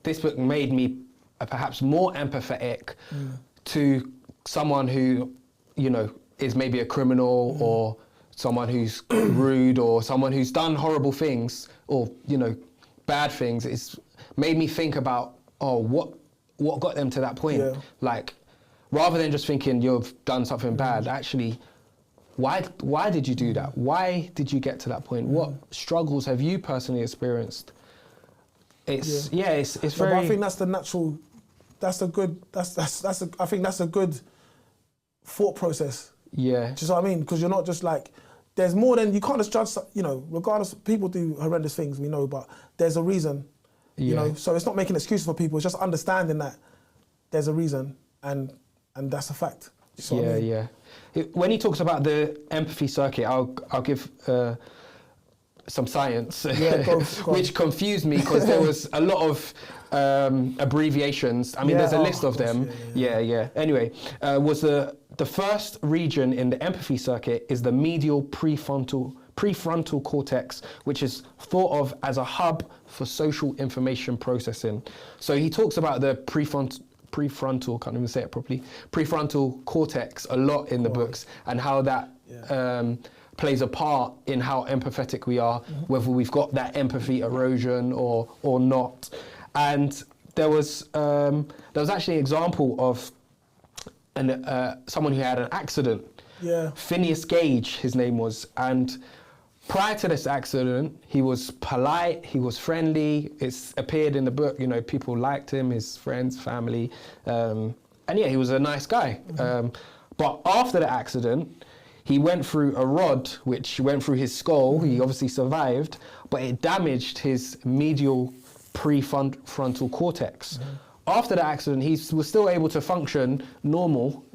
this book made me perhaps more empathetic to someone who, you know, is maybe a criminal or someone who's rude or someone who's done horrible things or, you know, bad things. It's made me think about, what got them to that point? Yeah. Like, rather than just thinking you've done something bad, actually, why did you do that? Why did you get to that point? What struggles have you personally experienced? It's it's very. But I think that's the natural. I think that's a good thought process. Yeah. Do you know what I mean? Because you're not just like, there's more than, you can't just judge, you know, regardless, people do horrendous things, we know, but there's a reason, you know? So it's not making excuses for people, it's just understanding that there's a reason and that's a fact. You know what I mean? When he talks about the empathy circuit, I'll give some science, go which confused me because there was a lot of abbreviations. I mean, there's a list of them. Anyway, was the first region in the empathy circuit is the medial prefrontal cortex, which is thought of as a hub for social information processing. So he talks about the prefrontal, can't even say it properly, prefrontal cortex a lot in the books, and how that plays a part in how empathetic we are, whether we've got that empathy erosion or not. And there was actually an example of someone who had an accident. Phineas Gage, his name was, and prior to this accident, he was polite, he was friendly. It's appeared in the book, you know, people liked him, his friends, family, and he was a nice guy. But after the accident, he went through a rod which went through his skull. He obviously survived, but it damaged his medial prefrontal cortex. After the accident, he was still able to function normal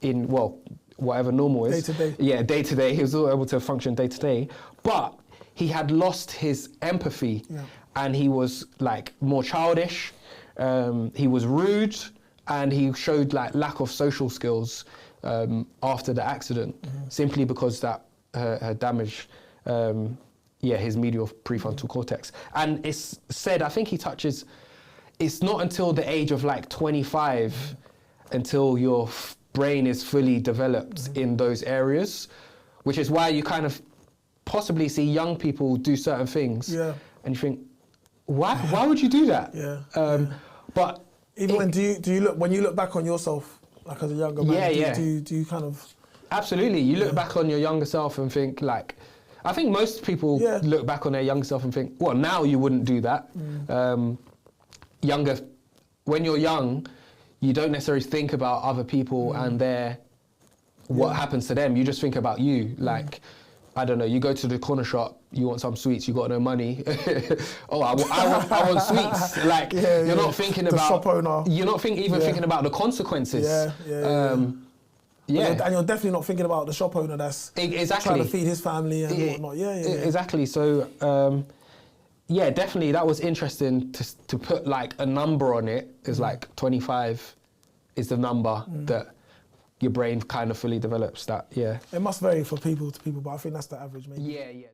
in, well, whatever normal is. Day to day. Yeah, day to day. He was still able to function day to day, but he had lost his empathy and he was like more childish. He was rude and he showed like lack of social skills after the accident, simply because that had damaged his medial prefrontal cortex. And it's said, I think he touches, it's not until the age of like 25 until your brain is fully developed in those areas, which is why you kind of possibly see young people do certain things and you think, why would you do that? But even when you look back on yourself, like as a younger man, do you kind of... Absolutely, you look back on your younger self and think like, I think most people look back on their younger self and think, well, now you wouldn't do that. When you're young, you don't necessarily think about other people and what happens to them. You just think about you. Like, I don't know, you go to the corner shop, you want some sweets, you got no money. I want sweets. Like, you're not thinking about... The shop owner. You're not thinking about the consequences. And you're definitely not thinking about the shop owner that's trying to feed his family and whatnot. Exactly. So, definitely that was interesting to put like a number on it. Is like 25 is the number that your brain kind of fully develops. That, It must vary from people to people, but I think that's the average maybe. Yeah.